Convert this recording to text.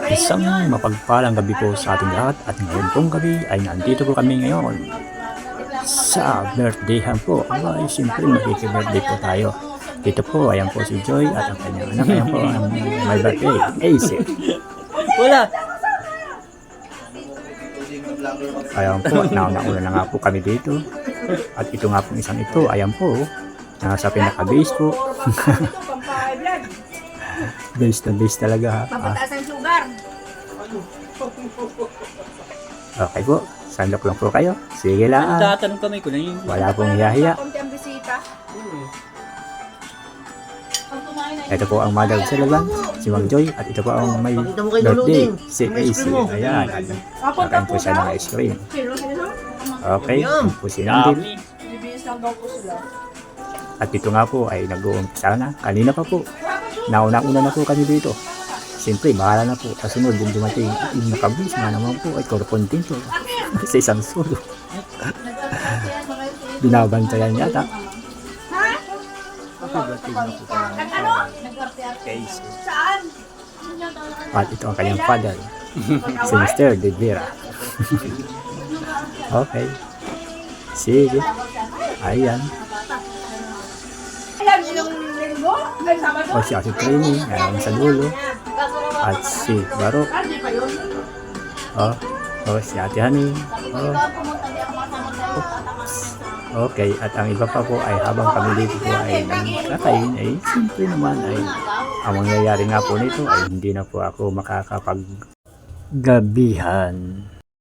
Isang mapagpalang gabi po sa ating lahat at ngayon pong gabi ay nandito po kami ngayon sa birthdayhan po. Ay, siyempre makikibirthday po tayo. Dito po, ayan po si Joy at ang kanyang anak. Ayan po ang my birthday, AC. Wala. Ayan po, nauna na nga po kami dito. At ito nga po isang ito, ayan po, nasa pinaka-base po. Base na base talaga ha. Mapataas ang sugar. Okay po, sandok lang po kayo. Sige lang. Tatanong kami ko na yun. Wala pong hiyahiya. Konti ang bisita. Ito po ang mother sa laban, si Mang Joy. At ito po ang may Pakita mo kay birthday, Luluding. si May ice AC. cream mo. Ayan, kakain po siya ng ice cream. Sino? Okay, yun po si Nandil. Bibihis lang daw po sila. At ito nga po ay nag-uumpisa na. Kanina pa po. Nauna-una na po kami dito. Siyempre, bahala na po. Kasunod, yung dumating yung nakabis na naman po ay korpontin to. Sa isang sulo. Binabantayan yata. Ano? Okay, so, Saan? at ito ang kanyang father. Si Mr. De Vera. Okay. Sige. Ayan. Alam niyo nung linggo? Ay, Sabado? O si Ate Training. Ayan sa dulo. At si Baro. Hindi pa yun? O si Ate Hani. Okay. At ang iba pa po ay habang kami dito po ay nagkakain ay simple naman ay ang mangyayari nga po nito ay hindi na po ako makakapaggabihan.